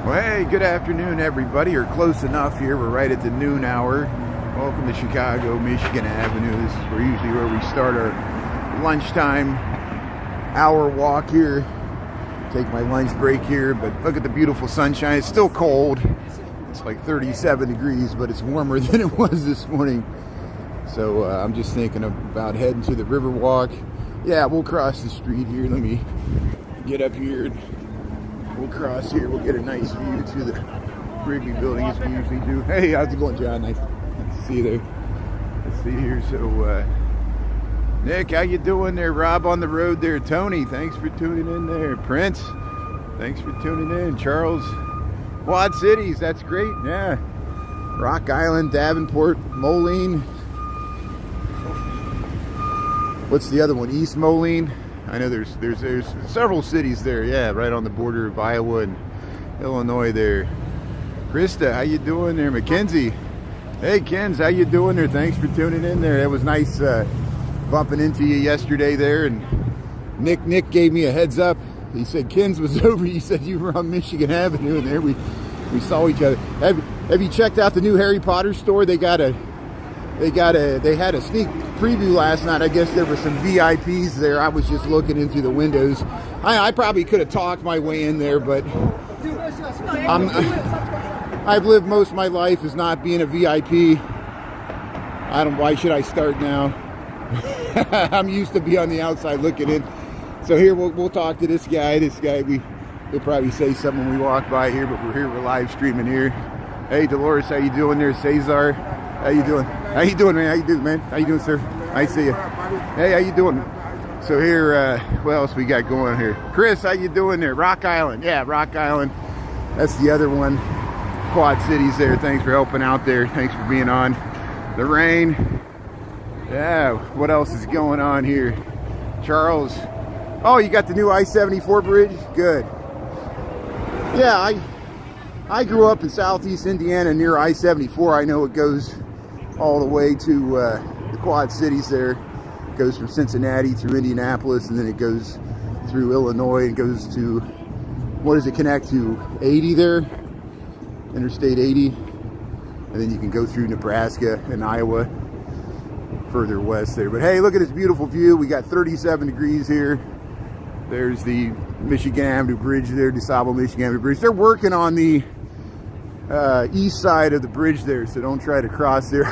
Well, hey, good afternoon, everybody, or close enough here. We're right at the noon hour. Welcome to Chicago, Michigan Avenue. This is usually where we start our lunchtime hour walk here. Take my lunch break here, but look at the beautiful sunshine. It's still cold. It's like 37 degrees, but it's warmer than it was this morning. So I'm just thinking about heading to the Riverwalk. Yeah, we'll cross the street here. Let me get up here. We'll cross here. We'll get a nice view to the Wrigley building as we usually do. Hey, how's it going, John? Nice to see you there. Let's see here. So, Nick, how you doing there? Rob on the road there. Tony, thanks for tuning in there. Prince, thanks for tuning in. Charles, Quad Cities, that's great. Yeah. Rock Island, Davenport, Moline. What's the other one? East Moline. I know there's several cities there, yeah, right on the border of Iowa and Illinois there. Krista, how you doing there? Mackenzie, hey Kens, how you doing there? Thanks for tuning in there. It was nice bumping into you yesterday there, and Nick gave me a heads up. He said Kens was over. He said you were on Michigan Avenue, and there we saw each other. Have you checked out the new Harry Potter store? They had a sneak preview last night. I guess there were some VIPs there. I was just looking in through the windows. I probably could have talked my way in there, but I've lived most of my life as not being a VIP. Why should I start now? I'm used to be on the outside looking in. So here we'll talk to this guy. He'll probably say something when we walk by here, but we're live streaming here. Hey Dolores, how you doing there? Cesar, how you doing? How you doing, man? How you doing, man? How you doing, sir? I see you. Hey, how you doing? So here, what else we got going here? Chris, how you doing there? Rock Island. Yeah, Rock Island. That's the other one. Quad Cities there. Thanks for helping out there. Thanks for being on. The rain. Yeah, what else is going on here? Charles. Oh, you got the new I-74 bridge? Good. Yeah, I grew up in southeast Indiana near I-74. I know it goes all the way to the Quad Cities there. It goes from Cincinnati through Indianapolis, and then it goes through Illinois and goes to, what does it connect to? 80 there? Interstate 80. And then you can go through Nebraska and Iowa further west there. But hey, look at this beautiful view. We got 37 degrees here. There's the Michigan Avenue Bridge there, DeSable Michigan Avenue Bridge. They're working on the east side of the bridge there, so don't try to cross there.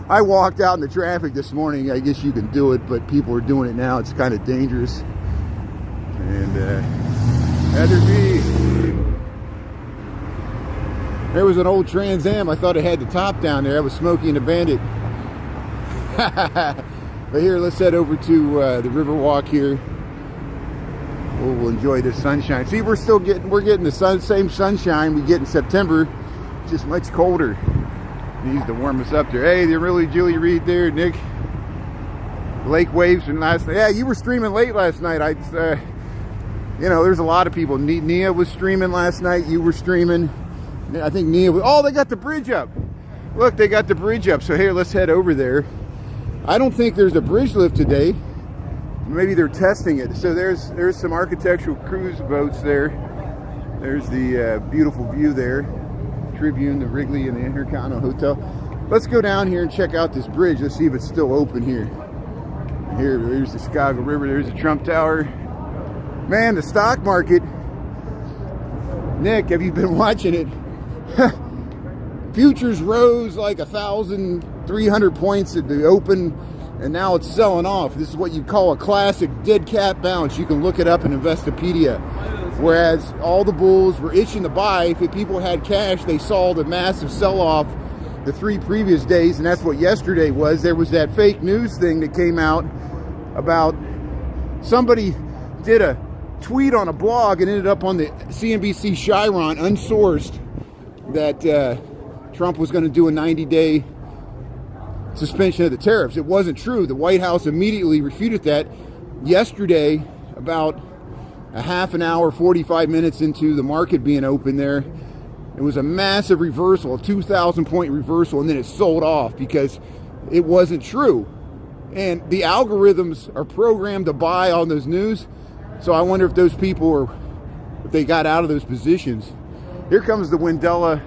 I walked out in the traffic this morning. I guess you can do it, but people are doing it now. It's kind of dangerous. And Heather B. There was an old Trans Am. I thought it had the top down there. I was Smokey and the Bandit. But here, let's head over to the Riverwalk here. We'll enjoy this sunshine. See, we're getting the same sunshine we get in September, just much colder. Needs to warm us up there. Hey, they're really Julie Reed there, Nick. Lake waves from last night. Yeah, you were streaming late last night. There's a lot of people. Nia was streaming last night. You were streaming. I think Nia was. Oh, they got the bridge up. Look, they got the bridge up. So here, let's head over there. I don't think there's a bridge lift today. Maybe they're testing it. So there's some architectural cruise boats there. There's the beautiful view there. Tribune, the Wrigley, and the Intercontinental Hotel. Let's go down here and check out this bridge. Let's see if it's still open here. There's the Chicago River. There's the Trump Tower. Man, the stock market. Nick, have you been watching it? Futures rose like 1,300 points at the open, and now it's selling off. This is what you call a classic dead cat bounce. You can look it up in Investopedia. Whereas all the bulls were itching to buy. If people had cash, they saw the massive sell-off the 3 previous days, and that's what yesterday was. There was that fake news thing that came out about somebody did a tweet on a blog and ended up on the CNBC Chiron, unsourced, that Trump was going to do a 90-day suspension of the tariffs. It wasn't true. The White House immediately refuted that yesterday, about a half an hour, 45 minutes into the market being open there. It was a massive reversal, a 2,000 point reversal, and then it sold off because it wasn't true. And the algorithms are programmed to buy on those news. So I wonder if those people if they got out of those positions. Here comes the Wendella.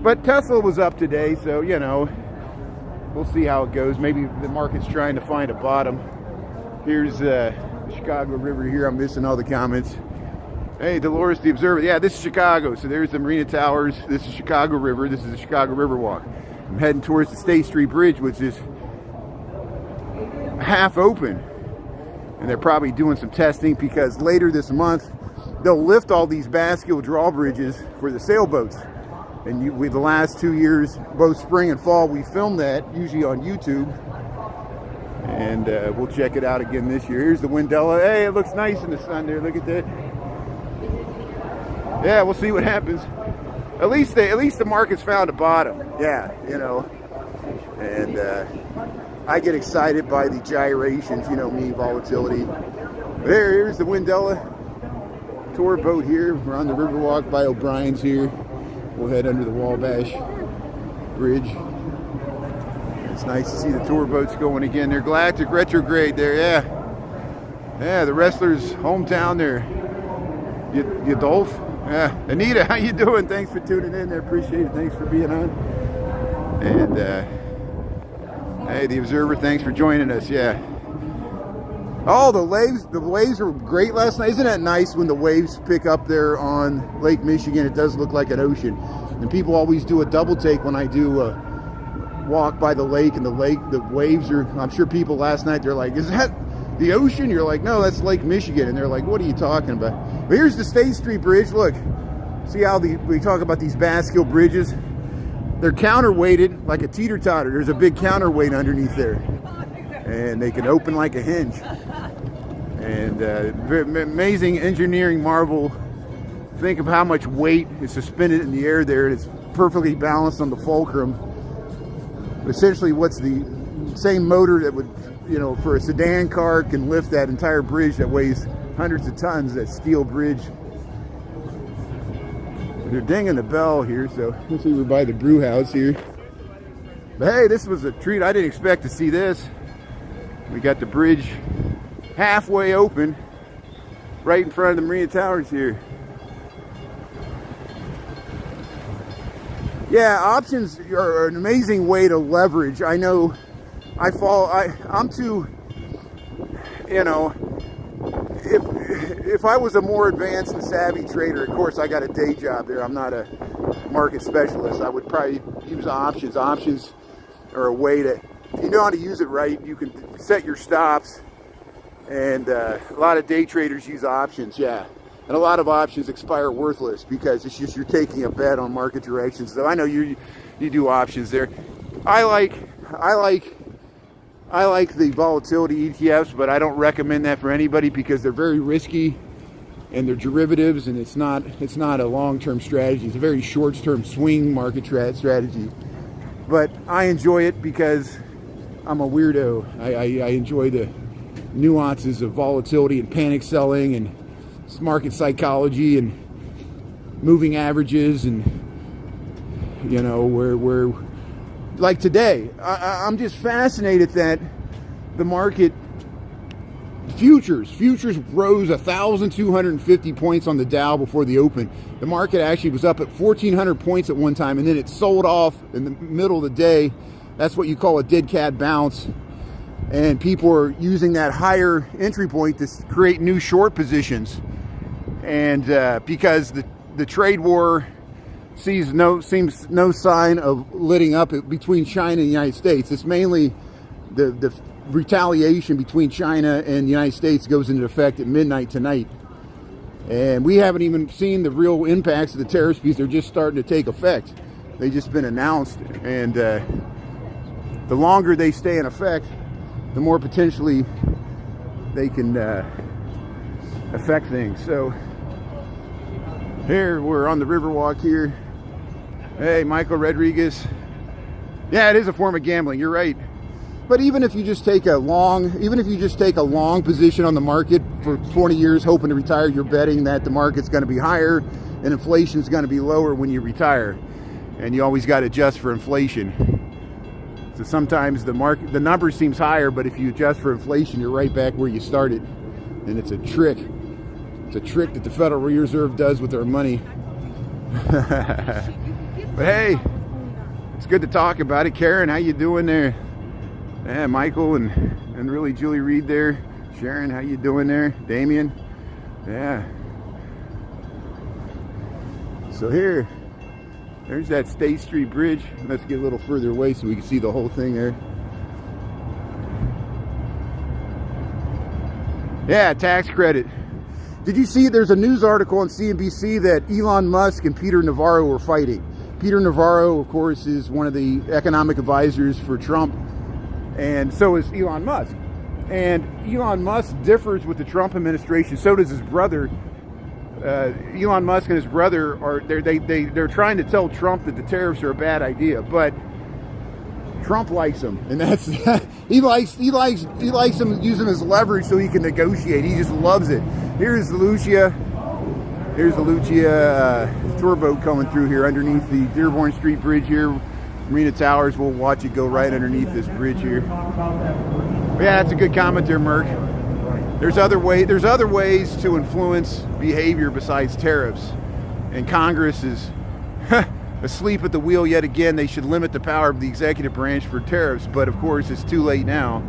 But Tesla was up today, so, you know, we'll see how it goes. Maybe the market's trying to find a bottom. Here's the Chicago River here. I'm missing all the comments. Hey, Dolores the Observer. Yeah, this is Chicago. So there's the Marina Towers. This is Chicago River. This is the Chicago Riverwalk. I'm heading towards the State Street Bridge, which is half open. And they're probably doing some testing because later this month, they'll lift all these bascule drawbridges for the sailboats. And the last 2 years, both spring and fall, we filmed that, usually on YouTube. And we'll check it out again this year. Here's the Wendella. Hey, it looks nice in the sun there. Look at that. Yeah, we'll see what happens. At least the market's found a bottom. Yeah, you know. And I get excited by the gyrations, you know me, volatility. Here's the Wendella tour boat here. We're on the Riverwalk by O'Brien's here. We'll head under the Wabash Bridge. It's nice to see the tour boats going again. They're Galactic Retrograde there, yeah. Yeah, the wrestler's hometown there. Yadolf. Yeah. Anita, how you doing? Thanks for tuning in there. Appreciate it. Thanks for being on. And hey, the Observer, thanks for joining us. Yeah. Oh, the waves were great last night. Isn't that nice when the waves pick up there on Lake Michigan? It does look like an ocean. And people always do a double take when I do a walk by the lake, and the waves are, I'm sure people last night, they're like, is that the ocean? You're like, no, that's Lake Michigan. And they're like, what are you talking about? But here's the State Street Bridge. Look, see how we talk about these bascule bridges? They're counterweighted like a teeter-totter. There's a big counterweight underneath there. And they can open like a hinge. And amazing engineering marvel. Think of how much weight is suspended in the air there. It's perfectly balanced on the fulcrum. Essentially, what's the same motor that would, you know, for a sedan car can lift that entire bridge that weighs hundreds of tons, that steel bridge. They're dinging the bell here, so let's see, we're by the brew house here. But hey, this was a treat. I didn't expect to see this. We got the bridge halfway open right in front of the Marina Towers here. Yeah, options are an amazing way to leverage. I know I'm too, you know, if I was a more advanced and savvy trader, of course I got a day job there, I'm not a market specialist, I would probably use options. Options are a way to, if you know how to use it right, you can set your stops. And a lot of day traders use options, yeah. And a lot of options expire worthless because it's just you're taking a bet on market directions. So I know you do options there. I like the volatility ETFs, but I don't recommend that for anybody because they're very risky and they're derivatives, and it's not a long-term strategy. It's a very short-term swing market strategy. But I enjoy it because I'm a weirdo. I enjoy the nuances of volatility and panic selling and market psychology and moving averages, and you know, where like today I'm just fascinated that the market futures rose 1,250 points on the Dow before the open. The market actually was up at 1,400 points at one time, and then it sold off in the middle of the day. That's what you call a dead cat bounce. And people are using that higher entry point to create new short positions. And because the trade war seems no sign of letting up between China and the United States. It's mainly the retaliation between China and the United States goes into effect at midnight tonight. And we haven't even seen the real impacts of the tariffs because they're just starting to take effect. They've just been announced. And the longer they stay in effect, the more potentially they can affect things. So here we're on the Riverwalk here. Hey, Michael Rodriguez. Yeah, it is a form of gambling. You're right. But even if you just take a long position on the market for 20 years, hoping to retire, you're betting that the market's going to be higher and inflation's going to be lower when you retire. And you always got to adjust for inflation. So sometimes the number seems higher, but if you adjust for inflation, you're right back where you started. And it's a trick. It's a trick that the Federal Reserve does with their money. But hey, it's good to talk about it. Karen, how you doing there? Yeah, Michael and really Julie Reed there. Sharon, how you doing there? Damien, yeah. So there's that State Street Bridge. Let's get a little further away so we can see the whole thing there. Yeah, tax credit. Did you see there's a news article on CNBC that Elon Musk and Peter Navarro were fighting? Peter Navarro, of course, is one of the economic advisors for Trump, and so is Elon Musk. And Elon Musk differs with the Trump administration. So does his brother. Elon Musk and his brother they're trying to tell Trump that the tariffs are a bad idea, but Trump likes him, and that's he likes him, use him as leverage so he can negotiate. He just loves it. Here's the Lucia tour boat coming through here underneath the Dearborn Street Bridge here. Marina Towers, we'll watch it go right underneath this bridge here. But yeah, that's a good comment there, Merck. There's other ways to influence behavior besides tariffs, and Congress is asleep at the wheel yet again. They should limit the power of the executive branch for tariffs, but of course it's too late now,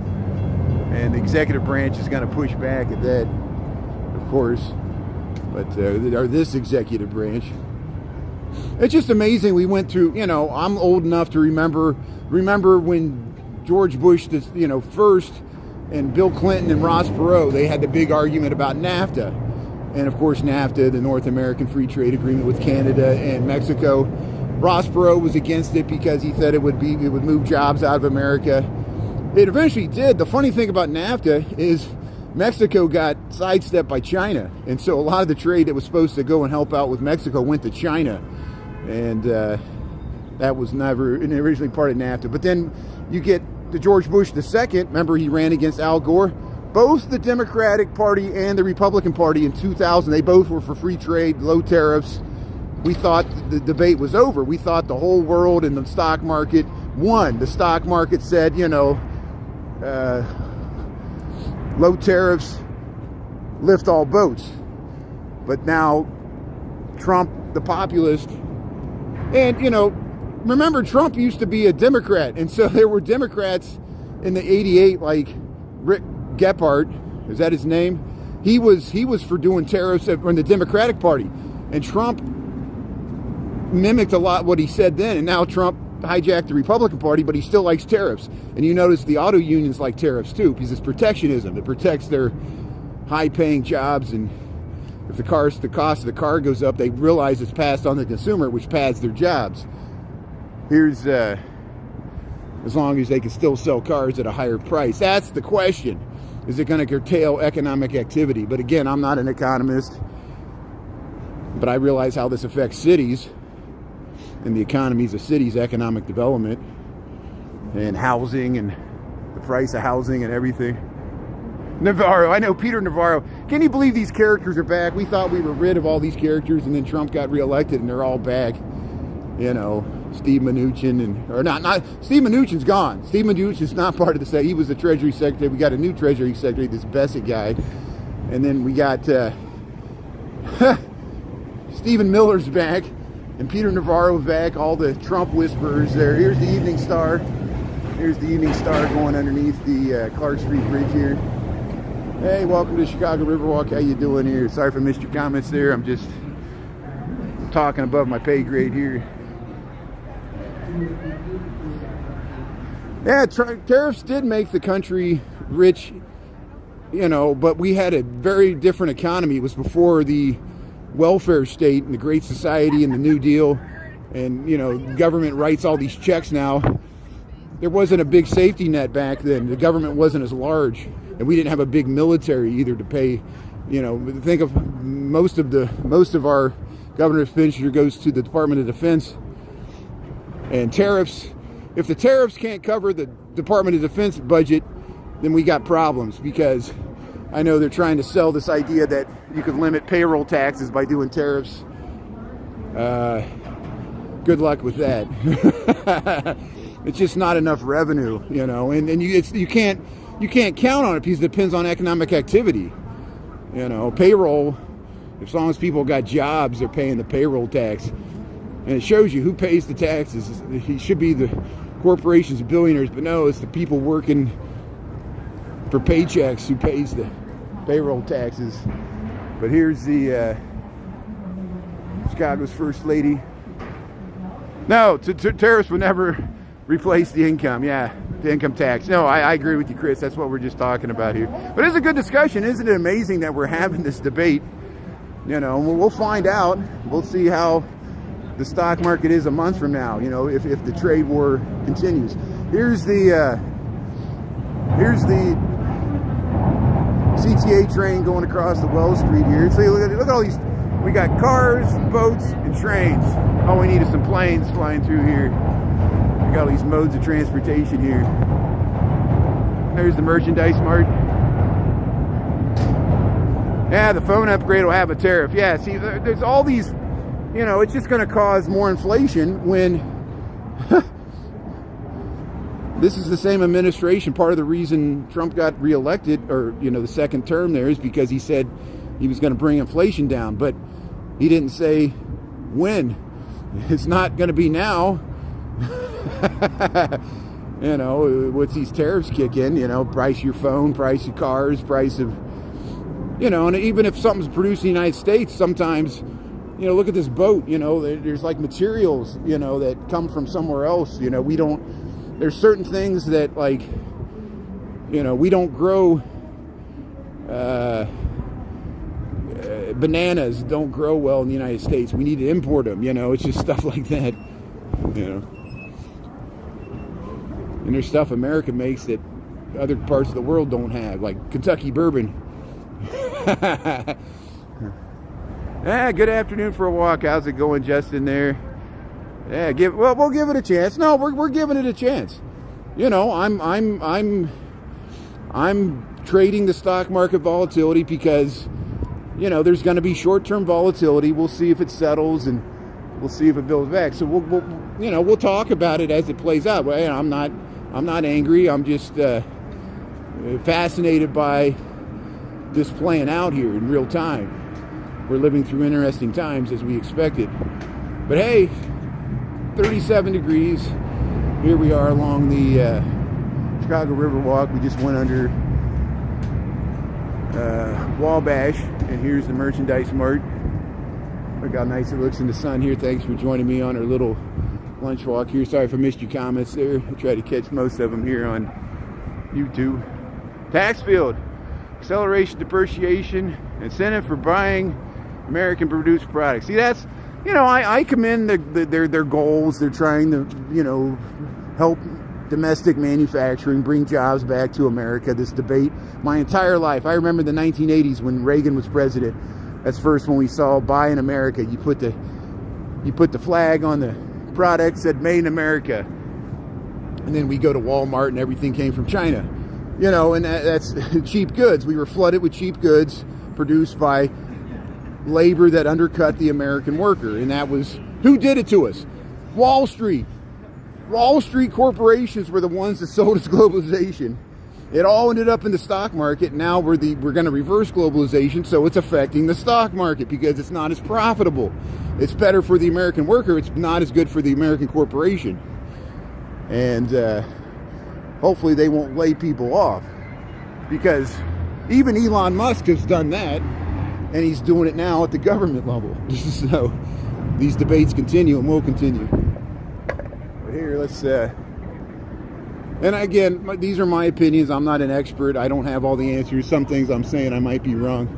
and the executive branch is going to push back at that, of course. But this executive branch, it's just amazing. We went through, I'm old enough to remember when George Bush, first, and Bill Clinton and Ross Perot, they had the big argument about NAFTA. And of course, NAFTA, the North American Free Trade Agreement with Canada and Mexico. Ross Perot was against it because he said it would move jobs out of America. It eventually did. The funny thing about NAFTA is Mexico got sidestepped by China. And so a lot of the trade that was supposed to go and help out with Mexico went to China. And that was never originally part of NAFTA. But then you get the George Bush II, remember he ran against Al Gore? Both the Democratic Party and the Republican Party in 2000, they both were for free trade, low tariffs. We thought the debate was over. We thought the whole world and the stock market won. The stock market said, low tariffs, lift all boats. But now Trump, the populist, and, remember, Trump used to be a Democrat, and so there were Democrats in the 88, like Rick Gephardt, is that his name? He was for doing tariffs in the Democratic Party, and Trump mimicked a lot what he said then, and now Trump hijacked the Republican Party, but he still likes tariffs. And you notice the auto unions like tariffs too, because it's protectionism. It protects their high-paying jobs, and if the cost of the car goes up, they realize it's passed on the consumer, which pads their jobs. Here's, as long as they can still sell cars at a higher price. That's the question. Is it going to curtail economic activity? But again, I'm not an economist, but I realize how this affects cities and the economies of cities, economic development, and housing, and the price of housing and everything. Navarro, I know Peter Navarro. Can you believe these characters are back? We thought we were rid of all these characters, and then Trump got reelected, and they're all back. Steve Mnuchin, Steve Mnuchin's gone. Steve Mnuchin's not part of the state. He was the Treasury Secretary. We got a new Treasury Secretary, this Bessett guy. And then we got Stephen Miller's back, and Peter Navarro back, all the Trump whisperers there. Here's the Evening Star. Here's the Evening Star going underneath the Clark Street Bridge here. Hey, welcome to Chicago Riverwalk. How you doing here? Sorry if I missed your comments there. I'm just talking above my pay grade here. Yeah, tariffs did make the country rich, but we had a very different economy. It was before the welfare state and the Great Society and the New Deal, and, government writes all these checks now. There wasn't a big safety net back then. The government wasn't as large, and we didn't have a big military either to pay. Think of most of our governor's expenditure goes to the Department of Defense. And tariffs, if the tariffs can't cover the Department of Defense budget, then we got problems, because I know they're trying to sell this idea that you could limit payroll taxes by doing tariffs. Good luck with that. It's just not enough revenue, and you can't count on it, because it depends on economic activity. Payroll, as long as people got jobs, they're paying the payroll tax. And it shows you who pays the taxes. It should be the corporations and billionaires, but no, it's the people working for paychecks who pays the payroll taxes. But here's the Chicago's first lady. No, tariffs would never replace the income. Yeah, the income tax. No, I agree with you, Chris. That's what we're just talking about here. But it's a good discussion. Isn't it amazing that we're having this debate? You know, we'll find out. We'll see how the stock market is a month from now, you know, if the trade war continues. Here's the CTA train going across the Wells Street here. So look at all these. We got cars, boats, and trains. All we need is some planes flying through here. We got all these modes of transportation here. There's the merchandise mart. Yeah, the phone upgrade will have a tariff. Yeah, see, there's all these, you know, it's just going to cause more inflation when this is the same administration. Part of the reason Trump got reelected, or, you know, the second term there, is because he said he was going to bring inflation down, but he didn't say when. It's not going to be now. You know, once these tariffs kick in, you know, price of your phone, price of cars, price of, you know, and even if something's produced in the United States, sometimes, you know, look at this boat, you know, there's like materials, you know, that come from somewhere else. You know, there's certain things that, like, you know, we don't grow, bananas don't grow well in the United States. We need to import them, you know, it's just stuff like that, you know. And there's stuff America makes that other parts of the world don't have, like Kentucky bourbon. Good afternoon for a walk. How's it going, Justin? There. Yeah, we'll give it a chance. No, we're giving it a chance. You know, I'm trading the stock market volatility because, you know, there's going to be short-term volatility. We'll see if it settles, and we'll see if it builds back. So we'll talk about it as it plays out. Well, you know, I'm not angry. I'm just fascinated by this playing out here in real time. We're living through interesting times, as we expected. But hey, 37 degrees. Here we are along the Chicago Riverwalk. We just went under Wabash, and here's the merchandise mart. Look how nice it looks in the sun here. Thanks for joining me on our little lunch walk here. Sorry if I missed your comments there. I try to catch most of them here on YouTube. Tax field, acceleration, depreciation, incentive for buying American produced products. See, that's, you know, I commend their goals. They're trying to, you know, help domestic manufacturing, bring jobs back to America. This debate my entire life. I remember the 1980s when Reagan was president. That's first when we saw Buy in America. You put the flag on the product, said Made in America, and then we go to Walmart and everything came from China. You know, and that's cheap goods. We were flooded with cheap goods produced by labor that undercut the American worker. And that was, who did it to us? Wall Street. Wall Street corporations were the ones that sold us globalization. It all ended up in the stock market. Now we're going to reverse globalization, so it's affecting the stock market because it's not as profitable. It's better for the American worker. It's not as good for the American corporation. And hopefully they won't lay people off, because even Elon Musk has done that, and he's doing it now at the government level. So these debates continue and will continue. But here, let's and again, these are my opinions. I'm not an expert. I don't have all the answers. Some things I'm saying I might be wrong.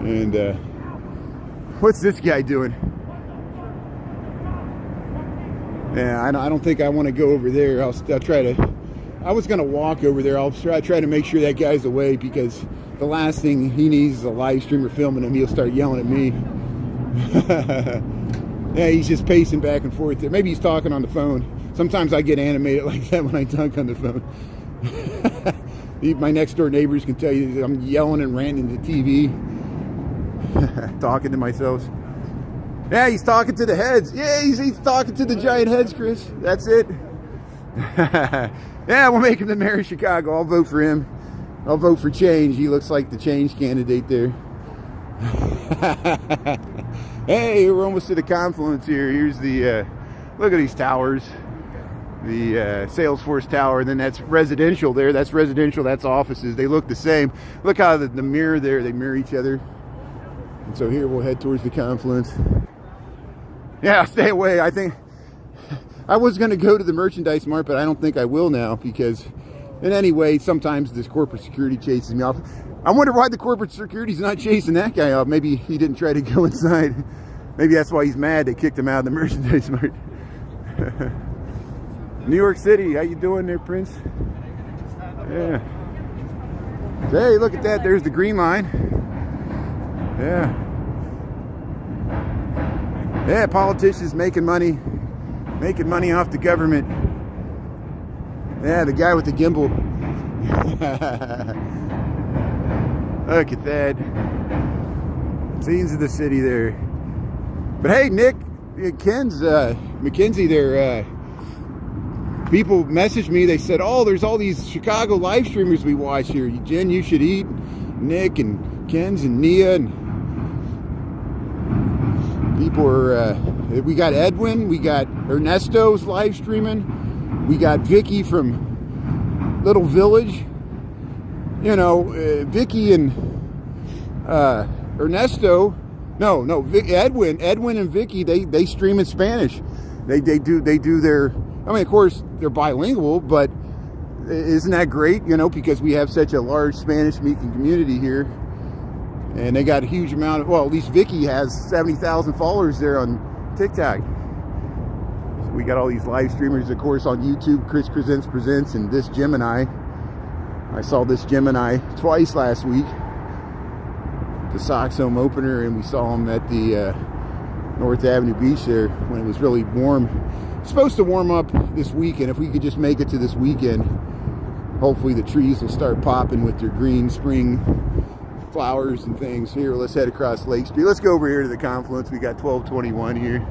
And what's this guy doing? Yeah, I don't think I want to go over there. I'll try to. I was going to walk over there. I'll try to make sure that guy's away, because the last thing he needs is a live streamer filming him. He'll start yelling at me. Yeah, he's just pacing back and forth there. Maybe he's talking on the phone. Sometimes I get animated like that when I talk on the phone. My next door neighbors can tell you I'm yelling and ranting to the TV. Talking to myself. Yeah, he's talking to the heads. Yeah, he's talking to the giant heads, Chris. That's it. Yeah, we'll make him the mayor of Chicago. I'll vote for him. I'll vote for change. He looks like the change candidate there. Hey, we're almost to the confluence here. Here's the, look at these towers. The Salesforce Tower, and then that's residential there. That's residential, that's offices. They look the same. Look how the mirror there, they mirror each other. And so here we'll head towards the confluence. Yeah, stay away. I think I was going to go to the merchandise mart, but I don't think I will now because, and anyway, sometimes this corporate security chases me off. I wonder why the corporate security's not chasing that guy off. Maybe he didn't try to go inside. Maybe that's why he's mad. They kicked him out of the merchandise mart. New York City, how you doing there, Prince? Yeah. Hey, look at that. There's the green line. Yeah. Yeah, politicians making money off the government. Yeah, the guy with the gimbal. Look at that. Scenes of the city there. But hey, Nick, Ken's, Mackenzie there, people messaged me. They said, oh, there's all these Chicago live streamers we watch here. Jen, you should eat. Nick and Ken's and Nia. And people are, we got Edwin. We got Ernesto's live streaming. We got Vicky from Little Village. You know, Vicky and Ernesto. Edwin and Vicky, they stream in Spanish. They do their, I mean, of course, they're bilingual, but isn't that great, you know, because we have such a large Spanish-speaking community here. And they got a huge amount of, well, at least Vicky has 70,000 followers there on TikTok. So we got all these live streamers, of course, on YouTube. Chris Presents and This Gemini. I saw This Gemini twice last week. The Sox home opener, and we saw him at the North Avenue Beach there when it was really warm. It's supposed to warm up this weekend. If we could just make it to this weekend, hopefully the trees will start popping with their green spring flowers and things. Here, let's head across Lake Street. Let's go over here to the confluence. We got 1221 here.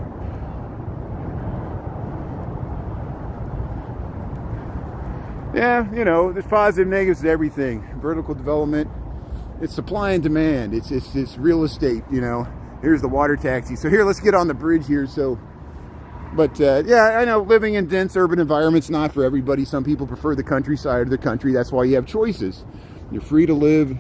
Yeah, you know, there's positive, negatives to everything. Vertical development, it's supply and demand. It's real estate, you know. Here's the water taxi. So here, let's get on the bridge here. So, but yeah, I know living in dense urban environments not for everybody. Some people prefer the countryside of the country. That's why you have choices. You're free to live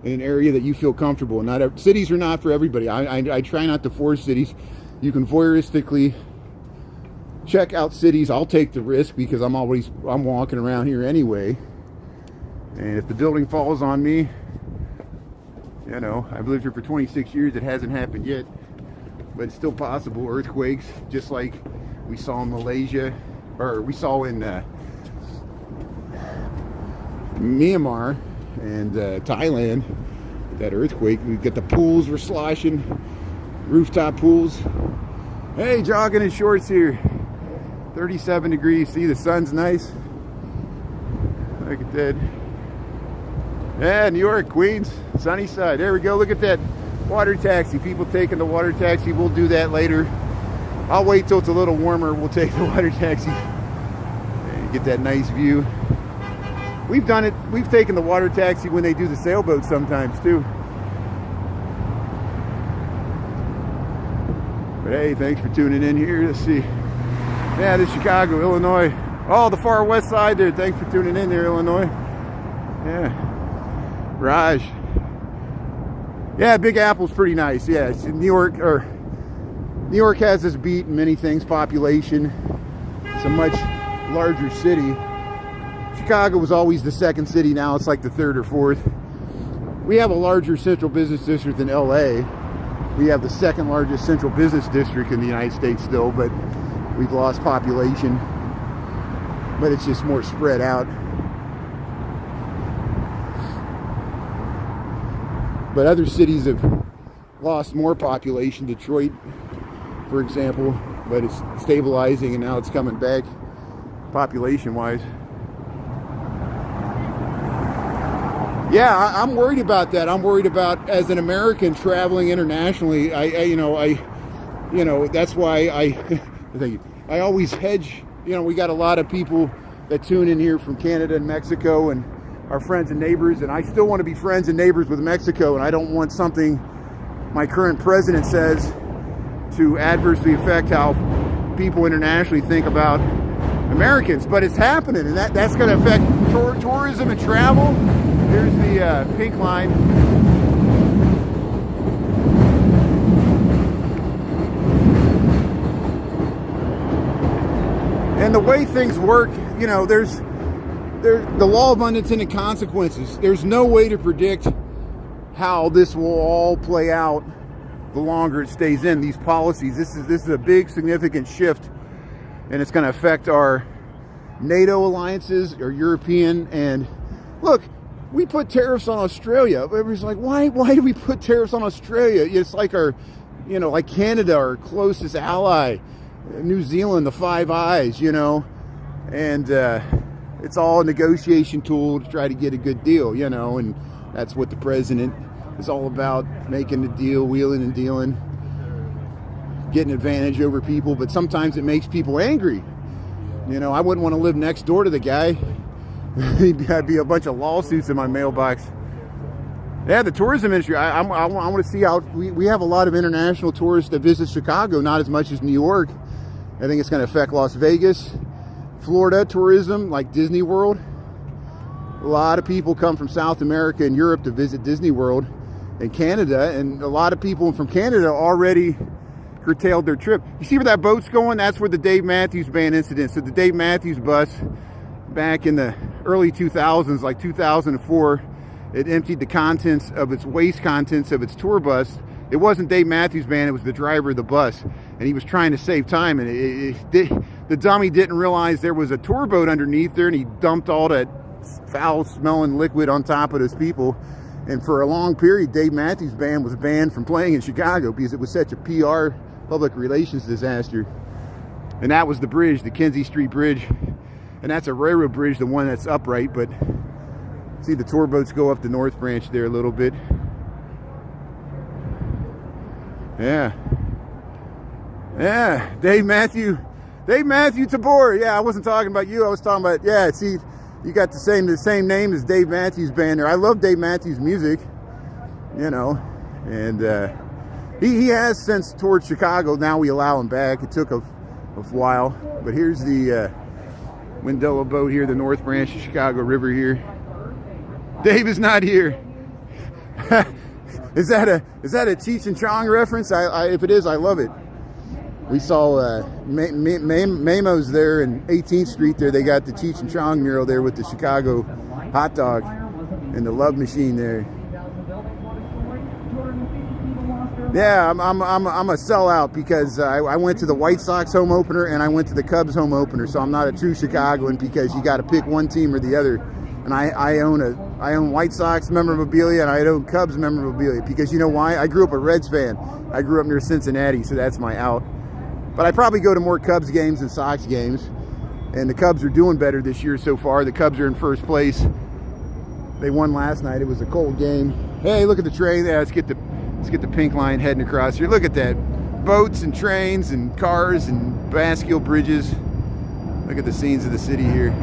in an area that you feel comfortable. Not cities are not for everybody. I try not to force cities. You can voyeuristically check out cities. I'll take the risk because I'm walking around here anyway. And if the building falls on me, you know, I've lived here for 26 years. It hasn't happened yet, but it's still possible. Earthquakes, just like we saw in Malaysia, or we saw in Myanmar and Thailand. That earthquake, we got the pools were sloshing, rooftop pools. Hey, jogging in shorts here. 37 degrees. See, the sun's nice. Look at that. Yeah, New York, Queens, sunny side. There we go. Look at that water taxi. People taking the water taxi. We'll do that later. I'll wait till it's a little warmer. We'll take the water taxi and get that nice view. We've done it. We've taken the water taxi when they do the sailboat sometimes too. But hey, thanks for tuning in here. Let's see. Yeah, this is Chicago, Illinois. Oh, the far west side there. Thanks for tuning in there, Illinois. Yeah. Raj. Yeah, Big Apple's pretty nice. Yeah, it's New York has this beat in many things. Population. It's a much larger city. Chicago was always the second city. Now it's like the third or fourth. We have a larger central business district than LA. We have the second largest central business district in the United States still, but we've lost population. But it's just more spread out. But other cities have lost more population. Detroit, for example, but it's stabilizing and now it's coming back population-wise. Yeah, I'm worried about that. I'm worried about, as an American traveling internationally, that's why I always hedge. You know, we got a lot of people that tune in here from Canada and Mexico and our friends and neighbors, and I still want to be friends and neighbors with Mexico, and I don't want something my current president says to adversely affect how people internationally think about Americans. But it's happening, and that's going to affect tourism and travel. Here's the pink line. And the way things work, you know, there's the law of unintended consequences. There's no way to predict how this will all play out the longer it stays in, these policies. This is a big significant shift, and it's going to affect our NATO alliances, our European. And look, we put tariffs on Australia. Everybody's like, why do we put tariffs on Australia? It's like our, you know, like Canada, our closest ally, New Zealand, the Five Eyes, you know, and it's all a negotiation tool to try to get a good deal, you know, and that's what the president is all about, making the deal, wheeling and dealing, getting advantage over people. But sometimes it makes people angry. You know, I wouldn't want to live next door to the guy. There'd be a bunch of lawsuits in my mailbox. Yeah, the tourism industry, I want to see how, we have a lot of international tourists that visit Chicago, not as much as New York. I think it's going to affect Las Vegas, Florida tourism, like Disney World. A lot of people come from South America and Europe to visit Disney World and Canada, and a lot of people from Canada already curtailed their trip. You see where that boat's going? That's where the Dave Matthews Band incident. So the Dave Matthews bus, back in the early 2000s, like 2004, it emptied the contents of its contents of its tour bus. It wasn't Dave Matthews Band, it was the driver of the bus, and he was trying to save time, and the dummy didn't realize there was a tour boat underneath there, and he dumped all that foul smelling liquid on top of those people. And for a long period, Dave Matthews Band was banned from playing in Chicago because it was such a PR, public relations disaster. And that was the bridge, the Kinzie Street Bridge. And that's a railroad bridge, the one that's upright. But see the tour boats go up the North Branch there a little bit. Yeah. Yeah, Dave Matthew Tabor. Yeah, I wasn't talking about you. I was talking about, yeah, see, you got the same name as Dave Matthews Band there. I love Dave Matthews' music, you know, and he has since toured Chicago. Now we allow him back. It took a while, but here's the Windella boat here, the North Branch of Chicago River here. Dave is not here. Is that a Cheech and Chong reference? If it is, I love it. We saw Mamo's there in 18th Street there. They got the Cheech and Chong mural there with the Chicago hot dog and the love machine there. Yeah, I'm a sellout because I went to the White Sox home opener and I went to the Cubs home opener. So I'm not a true Chicagoan because you got to pick one team or the other. And I own White Sox memorabilia and I own Cubs memorabilia because you know why? I grew up a Reds fan. I grew up near Cincinnati, so that's my out. But I probably go to more Cubs games than Sox games. And the Cubs are doing better this year so far. The Cubs are in first place. They won last night. It was a cold game. Hey, look at the train. Yeah, let's get the pink line heading across here. Look at that. Boats and trains and cars and bascule bridges. Look at the scenes of the city here.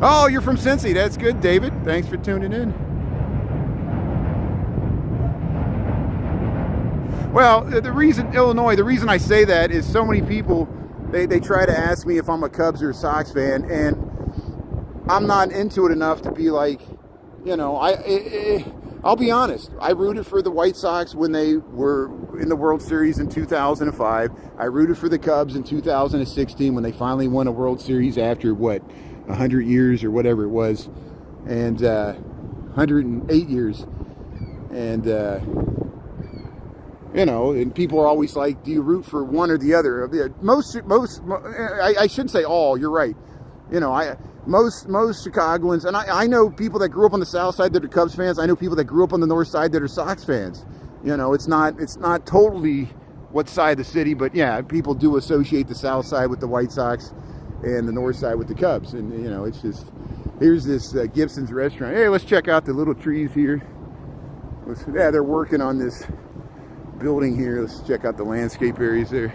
Oh, you're from Cincy. That's good, David. Thanks for tuning in. Well, the reason I say that is so many people, they try to ask me if I'm a Cubs or a Sox fan, and I'm not into it enough to be like, you know, I'll be honest. I rooted for the White Sox when they were in the World Series in 2005. I rooted for the Cubs in 2016 when they finally won a World Series after, 100 years or whatever it was, and 108 years. And, you know, and people are always like, do you root for one or the other? I shouldn't say all, you're right. You know, most Chicagoans, and I know people that grew up on the south side that are Cubs fans. I know people that grew up on the north side that are Sox fans. You know, it's not totally what side of the city, but yeah, people do associate the south side with the White Sox and the north side with the Cubs. And, you know, it's just, here's this Gibson's restaurant. Hey, let's check out the little trees here. Yeah, they're working on this building here. Let's check out the landscape areas there.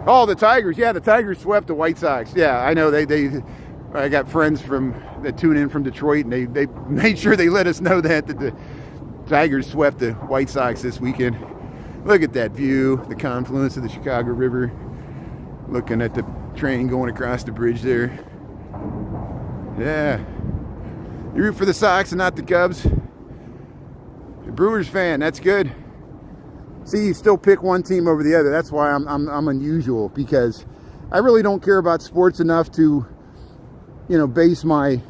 Oh, the Tigers. Yeah, the Tigers swept the White Sox. Yeah, I know. I got friends that tune in from Detroit, and they made sure they let us know that the Tigers swept the White Sox this weekend. Look at that view, the confluence of the Chicago River. Looking at the train going across the bridge there. Yeah. You root for the Sox and not the Cubs? You're a Brewers fan, that's good. See, you still pick one team over the other. That's why I'm unusual, because I really don't care about sports enough to, you know, base my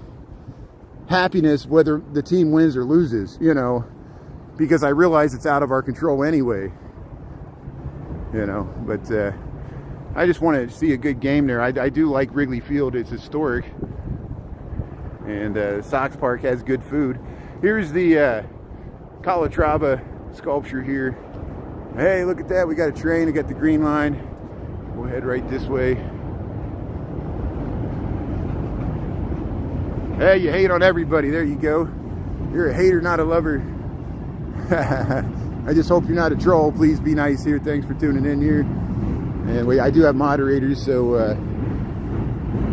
happiness whether the team wins or loses, you know, because I realize it's out of our control anyway. You know, but I just want to see a good game there. I do like Wrigley Field. It's historic. And Sox Park has good food. Here's the Calatrava sculpture here. Hey, look at that. We got a train. We got the green line. We'll head right this way. Hey, you hate on everybody. There you go. You're a hater, not a lover. I just hope you're not a troll. Please be nice here. Thanks for tuning in here. And I do have moderators, so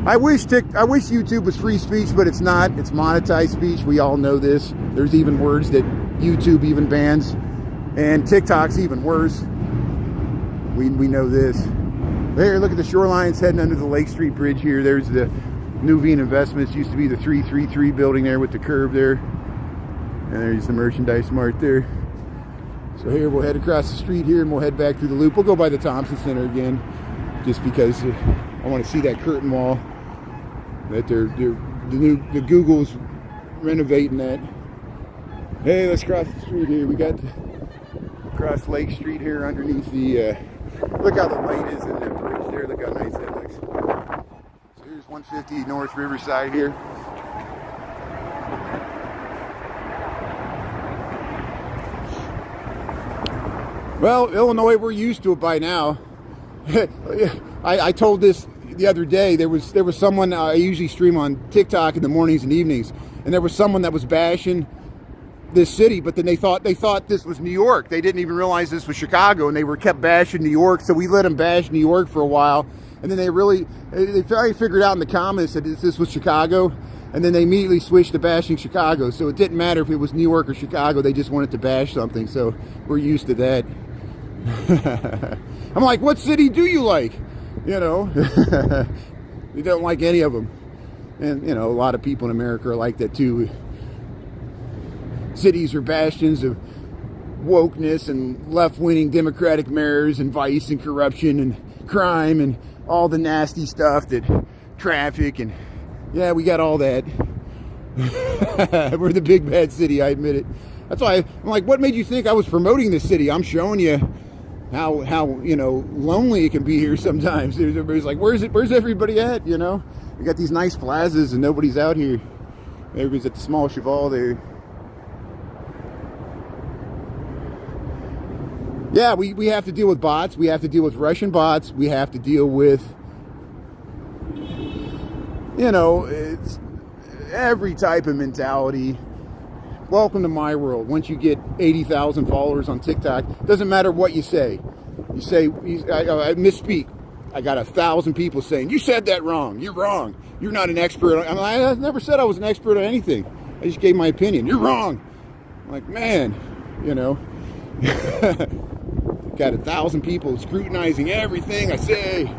I wish YouTube was free speech, but it's not. It's monetized speech. We all know this. There's even words that YouTube even bans, and TikTok's even worse. We know this. There, look at the shorelines heading under the Lake Street Bridge here. There's the Nuveen Investments. Used to be the 333 building there with the curve there. And there's the Merchandise Mart there. So here we'll head across the street here and we'll head back through the loop. We'll go by the Thompson Center again, just because I want to see that curtain wall that the Google's renovating that. Hey, let's cross the street here. We got across Lake Street here underneath the. Look how the light is in that bridge there. Look how nice that looks. So here's 150 North Riverside here. Well, Illinois, we're used to it by now. I told this the other day. There was someone, I usually stream on TikTok in the mornings and evenings, and there was someone that was bashing this city, but then they thought this was New York. They didn't even realize this was Chicago, and they kept bashing New York. So we let them bash New York for a while, and then they finally figured out in the comments that this was Chicago, and then they immediately switched to bashing Chicago. So it didn't matter if it was New York or Chicago. They just wanted to bash something. So we're used to that. I'm like, what city do you like? You know, you don't like any of them. And, you know, a lot of people in America are like that too. Cities are bastions of wokeness and left-wing Democratic mayors and vice and corruption and crime and all the nasty stuff, that traffic, and yeah, we got all that. We're the big bad city, I admit it. That's why I'm like, what made you think I was promoting this city? I'm showing you how you know, lonely it can be here sometimes. Everybody's like, where's everybody at? You know, we got these nice plazas and nobody's out here. Everybody's at the small cheval there. Yeah, we have to deal with bots. We have to deal with Russian bots. We have to deal with, you know, it's every type of mentality. Welcome to my world. Once you get 80,000 followers on TikTok, doesn't matter what you say. You say, I misspeak. I got 1,000 people saying, you said that wrong. You're wrong. You're not an expert. I never said I was an expert on anything. I just gave my opinion. You're wrong. I'm like, man, you know. Got 1,000 people scrutinizing everything I say.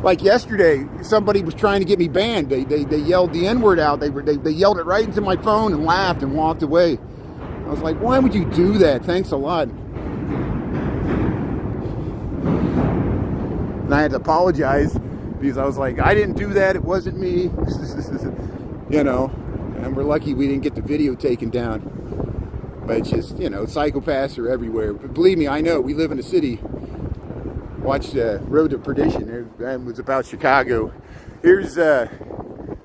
Like yesterday, somebody was trying to get me banned. They yelled the N-word out. They yelled it right into my phone and laughed and walked away. I was like, why would you do that? Thanks a lot. And I had to apologize because I was like, I didn't do that. It wasn't me. You know, and we're lucky we didn't get the video taken down. But it's just, you know, psychopaths are everywhere. But believe me, I know. We live in a city. Watch Road to Perdition. That was about Chicago. Here's,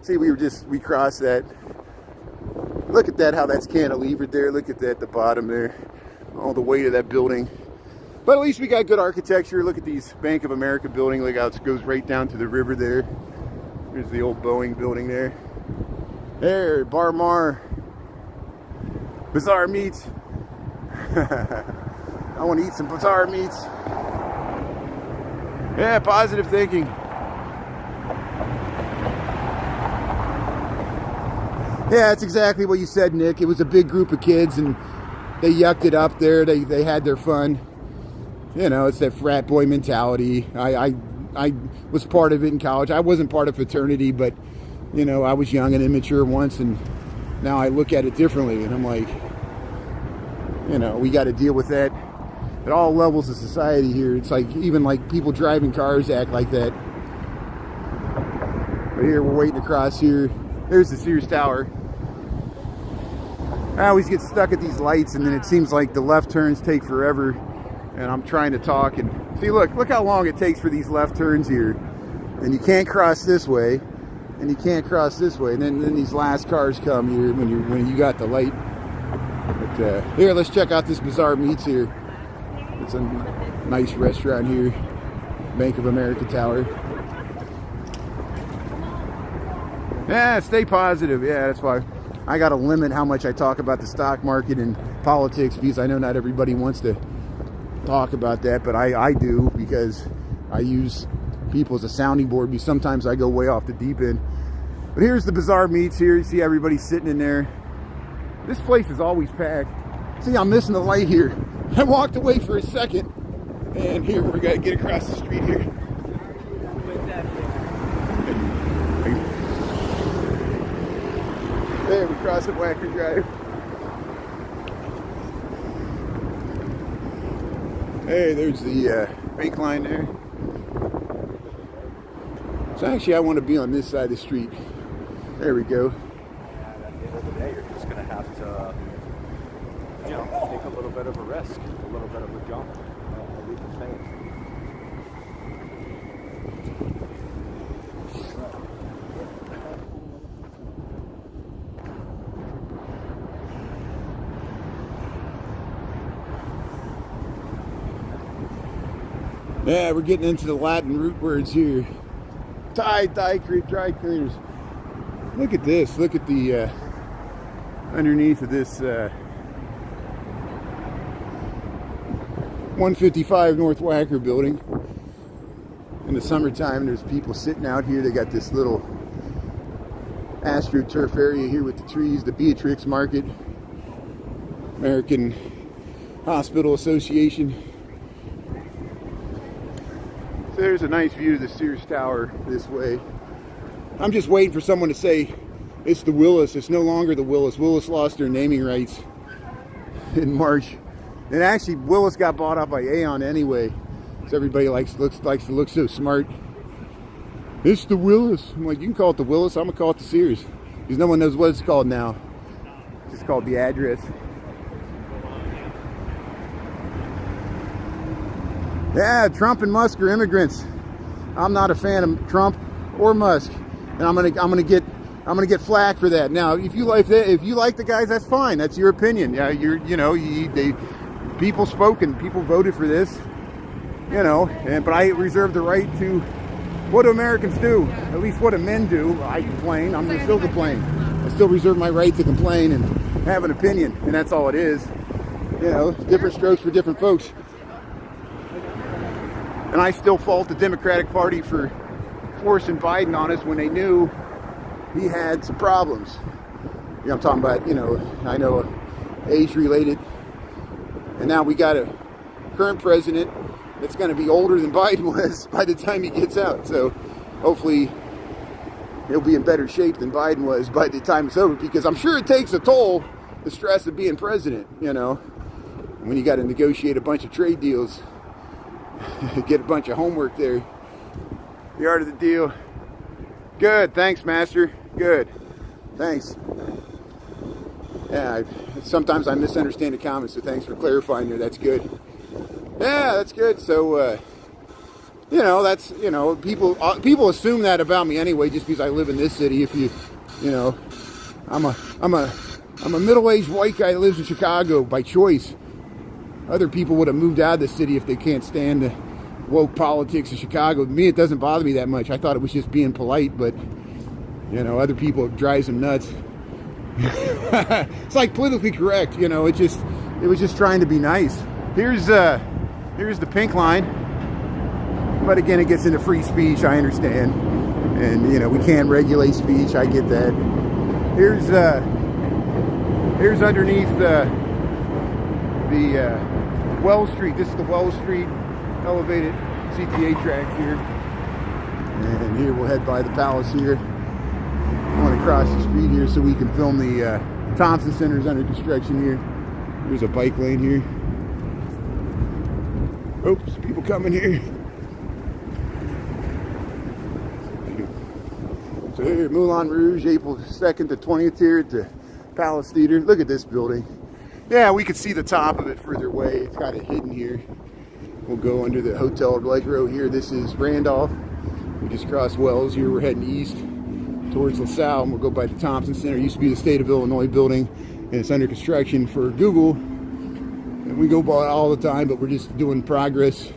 see, we crossed that. Look at that, how that's cantilevered there. Look at that at the bottom there. All the weight of that building. But at least we got good architecture. Look at these Bank of America building. Look how it goes right down to the river there. There's the old Boeing building there. There, Bar Mar. Bazaar meats. I want to eat some bazaar meats. Yeah, positive thinking. Yeah, that's exactly what you said, Nick. It was a big group of kids, and they yucked it up there. They had their fun. You know, it's that frat boy mentality. I was part of it in college. I wasn't part of fraternity, but, you know, I was young and immature once, and now I look at it differently. And I'm like, you know, we got to deal with that at all levels of society here. It's like, even like people driving cars act like that. But here, we're waiting across here. There's the Sears Tower. I always get stuck at these lights, and then it seems like the left turns take forever. And I'm trying to talk, and see, look how long it takes for these left turns here. And you can't cross this way, and you can't cross this way. And then these last cars come here when you got the light. But here, let's check out this Bizarre Meats here. It's a nice restaurant here, Bank of America Tower. Yeah, stay positive. Yeah, that's why I got to limit how much I talk about the stock market and politics, because I know not everybody wants to talk about that, but I do, because I use people as a sounding board, because sometimes I go way off the deep end. But here's the Bizarre Meats here. You see everybody sitting in there. This place is always packed. See, I'm missing the light here. I walked away for a second, and here we got to get across the street here. There, we crossed at Wacker Drive. Hey, there's the brake line there. So actually, I want to be on this side of the street. There we go. And at the end of the day, you're just going to have to, you know, take a little bit of a risk, a little bit of a jump. I'll leave the thing. Yeah, we're getting into the Latin root words here. Dry cleaners. Look at this. Look at the underneath of this 155 North Wacker building. In the summertime, there's people sitting out here. They got this little AstroTurf area here with the trees. The Beatrix Market, American Hospital Association. There's a nice view of the Sears Tower this way. I'm just waiting for someone to say it's the Willis. It's no longer the Willis. Willis lost their naming rights in March. And actually, Willis got bought out by Aon anyway. So everybody likes to look so smart. It's the Willis. I'm like, you can call it the Willis. I'm going to call it the Sears. Because no one knows what it's called now. It's called the address. Yeah, Trump and Musk are immigrants. I'm not a fan of Trump or Musk, and I'm gonna get flack for that. Now, if you like the guys, that's fine. That's your opinion. Yeah, people spoke and people voted for this. You know, but I reserve the right to. What do Americans do? At least what do men do? I complain. I'm gonna still complain. I still reserve my right to complain and have an opinion, and that's all it is. You know, different strokes for different folks. And I still fault the Democratic Party for forcing Biden on us when they knew he had some problems. You know, I'm talking about, you know, I know age-related. And now we got a current president that's going to be older than Biden was by the time he gets out. So hopefully he'll be in better shape than Biden was by the time it's over, because I'm sure it takes a toll, the stress of being president, you know, when you got to negotiate a bunch of trade deals. Get a bunch of homework there. The art of the deal. Good, thanks, Master. Good, thanks. Yeah, sometimes I misunderstand the comments, so thanks for clarifying there. That's good. Yeah, that's good. So, you know, that's, you know, people assume that about me anyway, just because I live in this city. If you know, I'm a middle-aged white guy that lives in Chicago by choice. Other people would have moved out of the city if they can't stand the woke politics of Chicago. Me, it doesn't bother me that much. I thought it was just being polite, but, you know, other people, it drives them nuts. It's like politically correct, you know. It was just trying to be nice. Here's the pink line. But again, it gets into free speech, I understand. And, you know, we can't regulate speech, I get that. Here's underneath the Wells Street. This is the Wells Street elevated CTA tracks here. And here we'll head by the Palace here. I want to cross the street here so we can film the Thompson Center is under construction here. There's a bike lane here. Oops, people coming here. So here, Moulin Rouge, April 2nd to 20th here at the Palace Theater. Look at this building. Yeah, we could see the top of it further away. It's kind of hidden here. We'll go under the Hotel Allegro here. This is Randolph. We just crossed Wells here. We're heading east towards LaSalle, and we'll go by the Thompson Center. It used to be the State of Illinois building, and it's under construction for Google. And we go by all the time, but we're just doing progress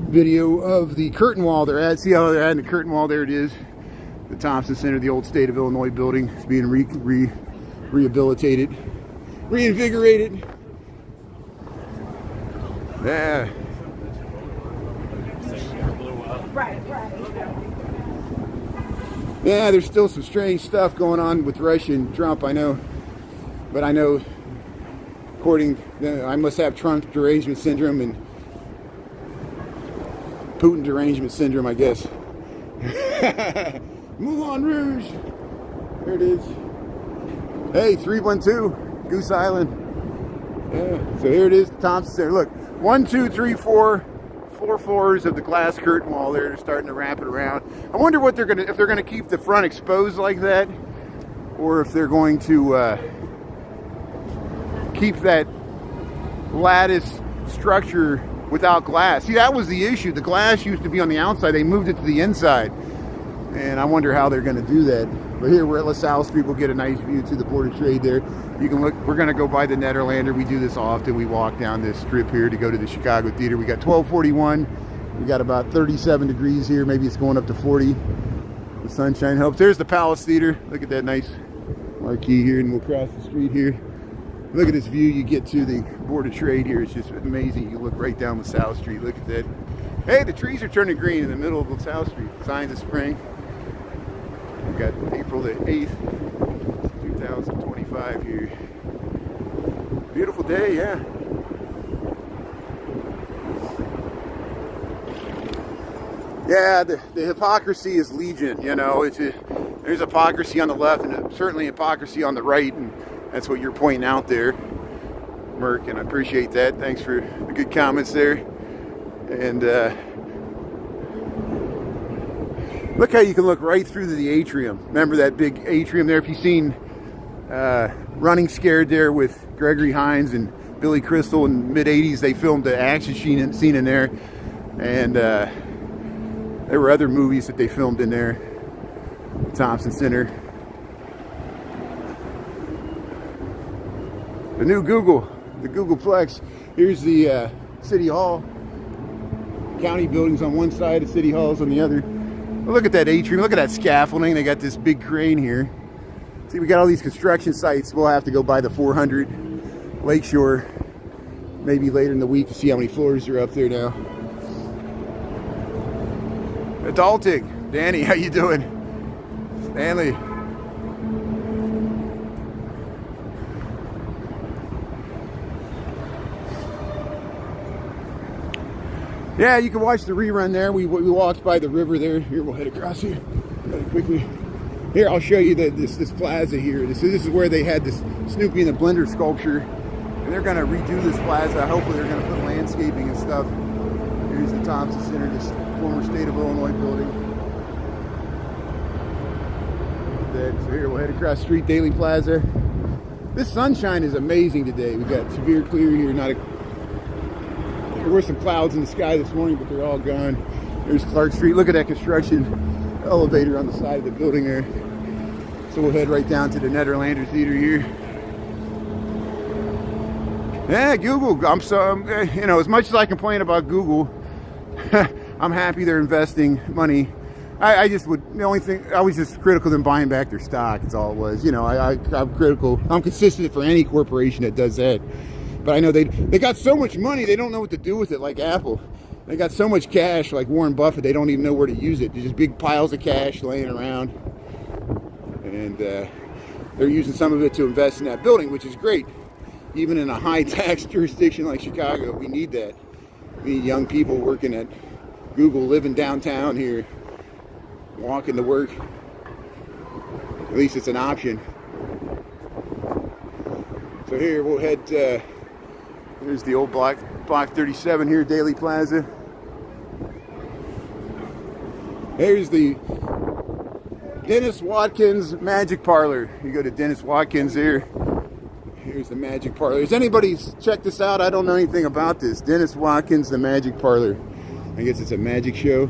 video of the curtain wall they're at. See how they're adding the curtain wall? There it is. The Thompson Center, the old State of Illinois building, is being rehabilitated, reinvigorated. Yeah. Yeah, there's still some strange stuff going on with Russia and Trump, I know. But I know, according, I must have Trump derangement syndrome and Putin derangement syndrome, I guess. Moulin Rouge. There it is. Hey, 312, Goose Island. Yeah, so here it is, the Thompson Center. Look, 1, 2, 3, 4 floors of the glass curtain wall there. They're starting to wrap it around. I wonder what they're gonna, if they're gonna keep the front exposed like that, or if they're going to keep that lattice structure without glass. See, that was the issue. The glass used to be on the outside. They moved it to the inside. And I wonder how they're going to do that. But here we're at LaSalle Street. We'll get a nice view to the Board of Trade there. You can look. We're going to go by the Nederlander. We do this often. We walk down this strip here to go to the Chicago Theater. We got 1241. We got about 37 degrees here. Maybe it's going up to 40. The sunshine helps. There's the Palace Theater. Look at that nice marquee here. And we'll cross the street here. Look at this view you get to the Board of Trade here. It's just amazing. You look right down LaSalle Street. Look at that. Hey, the trees are turning green in the middle of LaSalle Street. Signs of spring. We've got April the 8th, 2025 here. Beautiful day, yeah. Yeah, the hypocrisy is legion, you know. There's hypocrisy on the left and certainly hypocrisy on the right, and that's what you're pointing out there, Merck, and I appreciate that. Thanks for the good comments there. And look how you can look right through the atrium. Remember that big atrium there? If you've seen Running Scared there with Gregory Hines and Billy Crystal in the mid-'80s, they filmed the action scene in there. And there were other movies that they filmed in there. Thompson Center. The new Google, the Googleplex. Here's the City Hall. County buildings on one side, the City Hall's on the other. Look at that atrium. Look at that scaffolding. They got this big crane here. See, we got all these construction sites. We'll have to go by the 400 Lakeshore maybe later in the week to see how many floors are up there now. Adulting. Danny, how you doing? Stanley. Yeah, you can watch the rerun there. We walked by the river there. Here, we'll head across here really quickly. Here, I'll show you this plaza here. This is where they had this Snoopy and the Blender sculpture. And they're going to redo this plaza. Hopefully they're going to put landscaping and stuff. Here's the Thompson Center, this former State of Illinois building. So here, we'll head across the street, Daily Plaza. This sunshine is amazing today. We've got severe clear here. There were some clouds in the sky this morning, but they're all gone. There's Clark Street. Look at that construction elevator on the side of the building there. So we'll head right down to the Nederlander Theater here. Yeah, Google. You know, as much as I complain about Google, I'm happy they're investing money. I was just critical of them buying back their stock. That's all it was. You know, I'm critical. I'm consistent for any corporation that does that. But I know they got so much money, they don't know what to do with it, like Apple. They got so much cash, like Warren Buffett, they don't even know where to use it. There's just big piles of cash laying around. And they're using some of it to invest in that building, which is great. even in a high tax jurisdiction like Chicago, we need that. We need young people working at Google, living downtown here, walking to work. At least it's an option. So here we'll head, here's the old block 37 here, Daily Plaza. Here's the Dennis Watkins Magic Parlor. You go to Dennis Watkins here. Here's the Magic Parlor. Has anybody checked this out? I don't know anything about this. Dennis Watkins, the Magic Parlor. I guess it's a magic show.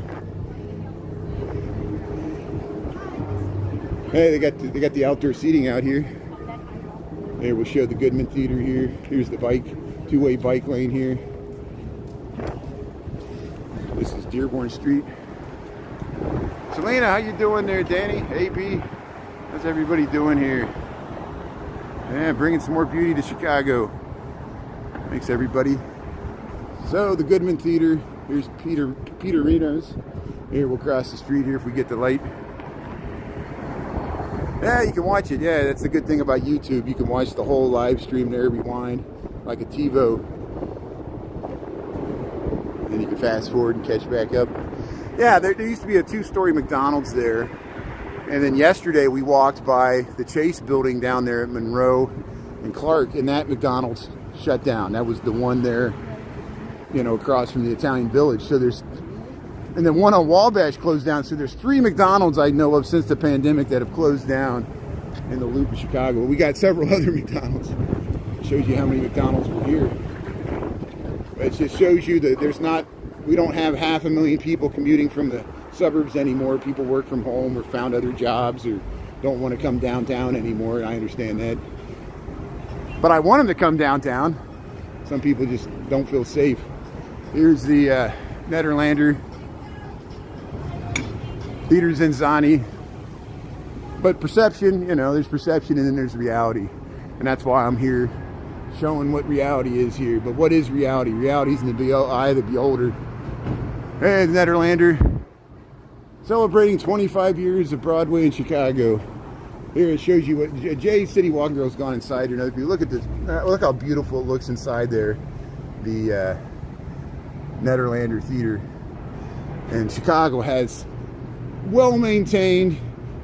Hey, they got the outdoor seating out here. There, we'll show the Goodman Theater here. Here's the two-way bike lane here. This is Dearborn Street. Selena, how you doing there, Danny? AB, how's everybody doing here? Yeah, bringing some more beauty to Chicago. Thanks, everybody. So, the Goodman Theater. Here's Peter Reno's. Here, we'll cross the street here if we get the light. Yeah, you can watch it. Yeah, that's the good thing about YouTube. You can watch the whole live stream there, rewind, like a TiVo. Then you can fast forward and catch back up. Yeah, there used to be a two-story McDonald's there. And then yesterday we walked by the Chase building down there at Monroe and Clark, and that McDonald's shut down. That was the one there, you know, across from the Italian Village. So there's, and then one on Wabash closed down. So there's 3 McDonald's I know of since the pandemic that have closed down in the loop of Chicago. We got several other McDonald's. It shows you how many McDonald's were here. It just shows you that there's not, we don't have 500,000 people commuting from the suburbs anymore. People work from home or found other jobs or don't want to come downtown anymore. I understand that. But I want them to come downtown. Some people just don't feel safe. Here's the Nederlander. Peter Zenzani. But perception, you know, there's perception and then there's reality. And that's why I'm here showing what reality is here. But what is reality? Reality is in the eye of the beholder. Hey, the Nederlander. Celebrating 25 years of Broadway in Chicago. Here it shows you what Jay City Walking Girl's gone inside. You know, if you look at this, look how beautiful it looks inside there. The Nederlander Theater. And Chicago has well maintained,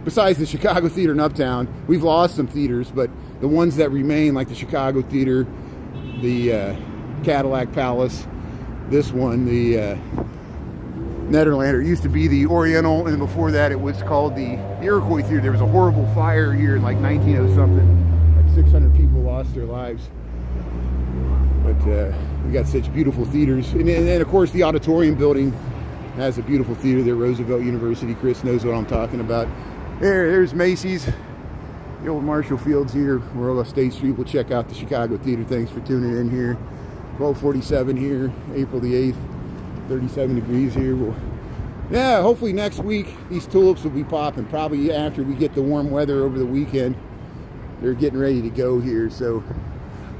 besides the Chicago Theater in Uptown. We've lost some theaters, but the ones that remain, like the Chicago Theater, the Cadillac Palace, this one, the Nederlander, used to be the Oriental, and before that it was called the Iroquois Theater. There was a horrible fire here in like 1900 something. Like 600 people lost their lives. But we got such beautiful theaters. And then of course the Auditorium building has a beautiful theater there, Roosevelt University. Chris knows what I'm talking about. There's Macy's, the old Marshall Fields here. We're on State Street. We'll check out the Chicago Theater. Thanks for tuning in here. 12:47 here, April the 8th. 37 degrees here. Yeah, hopefully next week these tulips will be popping. Probably after we get the warm weather over the weekend. They're getting ready to go here. So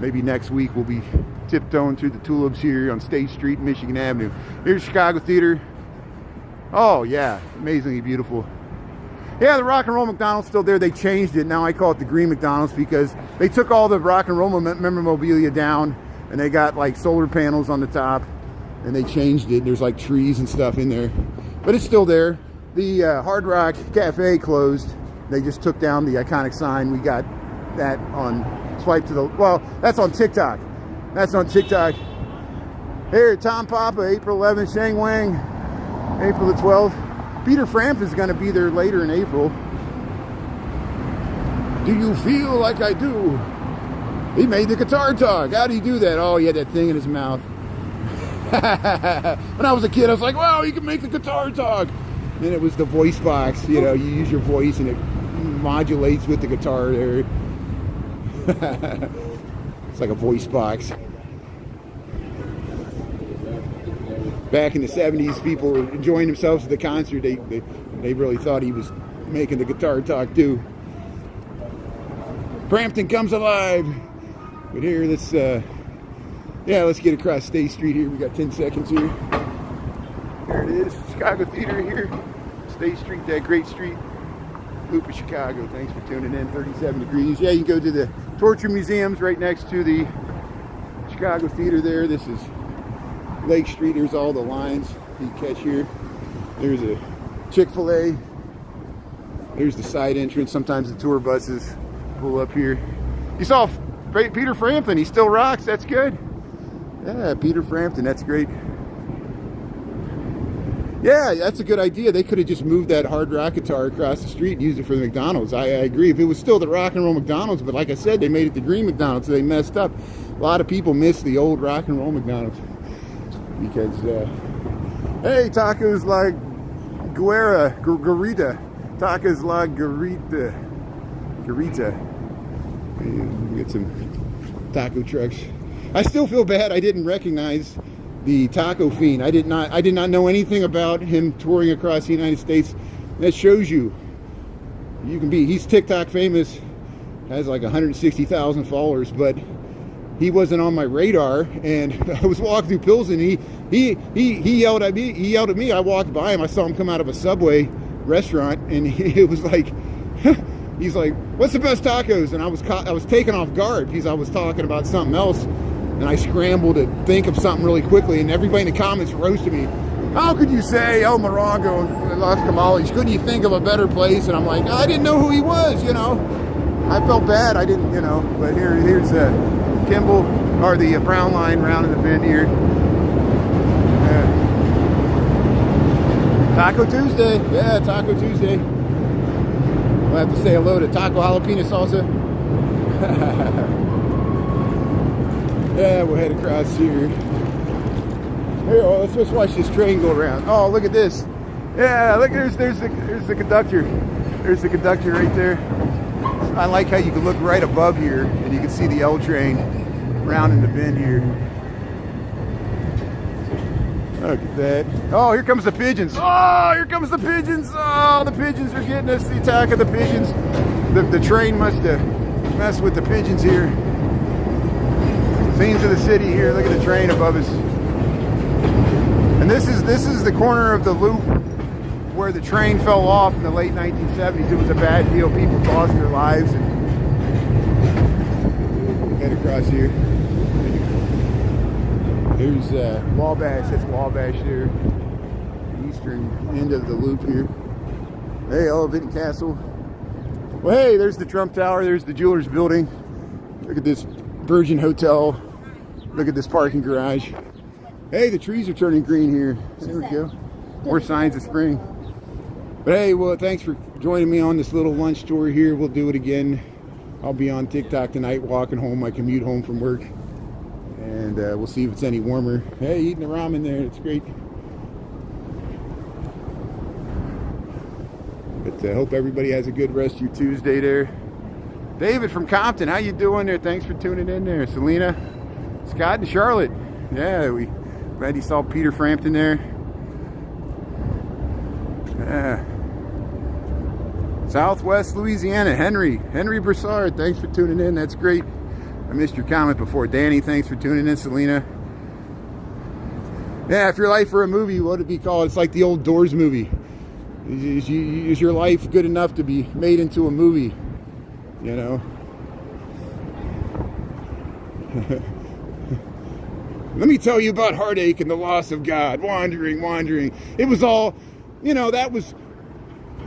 maybe next week we'll be tiptoeing through the tulips here on State Street, Michigan Avenue. Here's Chicago Theater. Oh yeah, amazingly beautiful. Yeah, the Rock and Roll McDonald's still there. They changed it. Now I call it the Green McDonald's because they took all the rock and roll memorabilia down and they got like solar panels on the top and they changed it. There's like trees and stuff in there, but it's still there. The Hard Rock Cafe closed. They just took down the iconic sign. We got that on swipe to the, well, that's on TikTok. That's on TikTok. Here, Tom Papa, April 11th, Shang Wang, April the 12th. Peter Framp is going to be there later in April. Do you feel like I do? He made the guitar talk. How do you do that? Oh, he had that thing in his mouth. When I was a kid, I was like, wow, you can make the guitar talk. And it was the voice box. You know, you use your voice and it modulates with the guitar there. It's like a voice box. Back in the 70s, people were enjoying themselves at the concert. They really thought he was making the guitar talk too. Brampton comes alive. But here, let's get across State Street here. We got 10 seconds here. There it is, Chicago Theater here. State Street, that great street. Loop of Chicago. Thanks for tuning in. 37 degrees. Yeah, you can go to the torture museums right next to the Chicago Theater there. This is Lake Street. Here's all the lines you catch here. There's a Chick-fil-A. There's the side entrance. Sometimes the tour buses pull up here. You saw Peter Frampton. He still rocks. That's good. Yeah, Peter Frampton. That's great. Yeah, that's a good idea. They could have just moved that hard rock guitar across the street and used it for the McDonald's. I agree. If it was still the rock and roll McDonald's, but like I said, they made it the green McDonald's, so they messed up. A lot of people miss the old rock and roll McDonald's because, hey, tacos la garita. Tacos la garita. Get some taco trucks. I still feel bad I didn't recognize the Taco Fiend. I did not know anything about him touring across the United States. That shows you can be. He's TikTok famous, has like 160,000 followers, but he wasn't on my radar. And I was walking through Pilsen. He yelled at me. He yelled at me. I walked by him. I saw him come out of a Subway restaurant, and it was like, he's like, "What's the best tacos?" And I was taken off guard because I was talking about something else. And I scrambled to think of something really quickly, and everybody in the comments roasted me. How could you say El Morongo and Los Camales? Couldn't you think of a better place? And I'm like, I didn't know who he was, you know. I felt bad. I didn't, you know. But here's Kimball, or the Brown Line round in the bend here. Taco Tuesday. Yeah, Taco Tuesday. We'll have to say hello to Taco Jalapeno Salsa. Yeah, we'll head across here. Here, well, let's just watch this train go around. Oh, look at this. Yeah, look, there's the conductor. There's the conductor right there. I like how you can look right above here and you can see the L train round in the bend here. Look at that. Oh, here comes the pigeons. Oh, here comes the pigeons. Oh, the pigeons are getting us. The attack of the pigeons. The train must have messed with the pigeons here. Scenes of the city here. Look at the train above us. And this is the corner of the loop where the train fell off in the late 1970s. It was a bad deal. People lost their lives. And head across here. Here's Wabash. That's Wabash there. Eastern end of the loop here. Hey, Vinton Castle. Well, hey, there's the Trump Tower. There's the Jewelers Building. Look at this Virgin Hotel. Look at this parking garage. Hey, the trees are turning green here. There we go. More signs of spring. But hey, well, thanks for joining me on this little lunch tour here. We'll do it again. I'll be on TikTok tonight walking home. My commute home from work. And we'll see if it's any warmer. Hey, eating the ramen there. It's great. But I hope everybody has a good rest of your Tuesday there. David from Compton, how you doing there? Thanks for tuning in there. Selena, Scott, and Charlotte. Yeah, we glad you saw Peter Frampton there. Yeah. Southwest Louisiana, Henry Broussard, thanks for tuning in. That's great. I missed your comment before. Danny, thanks for tuning in. Selena. Yeah, if your life were a movie, what would it be called? It's like the old Doors movie. Is your life good enough to be made into a movie? You know? Let me tell you about heartache and the loss of God. Wandering. It was all, you know, that was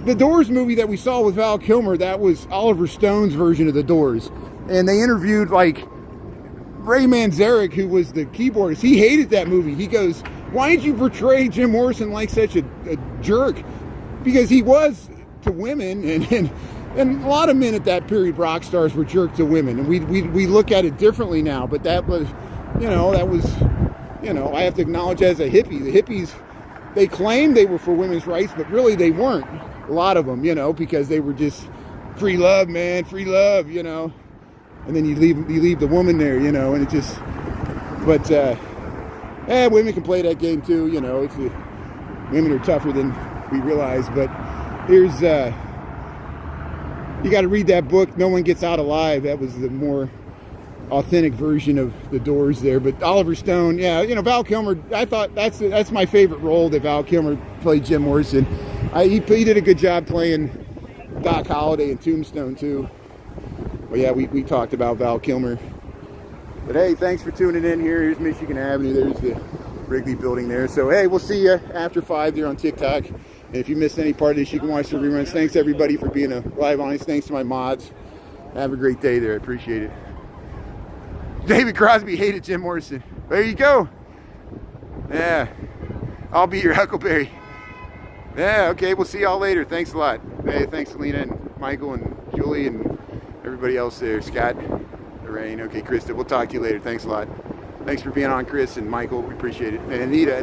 the Doors movie that we saw with Val Kilmer. That was Oliver Stone's version of the Doors. And they interviewed, like, Ray Manzarek, who was the keyboardist. He hated that movie. He goes, why did you portray Jim Morrison like such a jerk? Because he was to women, and a lot of men at that period, rock stars, were jerks to women. And we look at it differently now. But that was, you know, I have to acknowledge as a hippie. The hippies, they claimed they were for women's rights, but really they weren't. A lot of them, you know, because they were just free love, man, free love, you know. And then you leave the woman there, you know, and it just, but, women can play that game too, you know. Women are tougher than we realize, but here's, you got to read that book, No One Gets Out Alive. That was the more authentic version of the Doors there. But Oliver Stone, yeah, you know, Val Kilmer, I thought that's my favorite role that Val Kilmer played Jim Morrison. He did a good job playing Doc Holliday in Tombstone too. But yeah, we talked about Val Kilmer. But hey, thanks for tuning in here. Here's Michigan Avenue. There's the Wrigley building there. So hey, we'll see you after 5 there on TikTok. And if you missed any part of this, you can watch the reruns. Thanks everybody for being a live audience. Thanks to my mods. Have a great day there. I appreciate it. David Crosby hated Jim Morrison. There you go. Yeah. I'll be your Huckleberry. Yeah, okay. We'll see y'all later. Thanks a lot. Hey, thanks Selena and Michael and Julie and everybody else there. Scott, Lorraine. Okay, Krista. We'll talk to you later. Thanks a lot. Thanks for being on, Chris and Michael. We appreciate it. And Anita.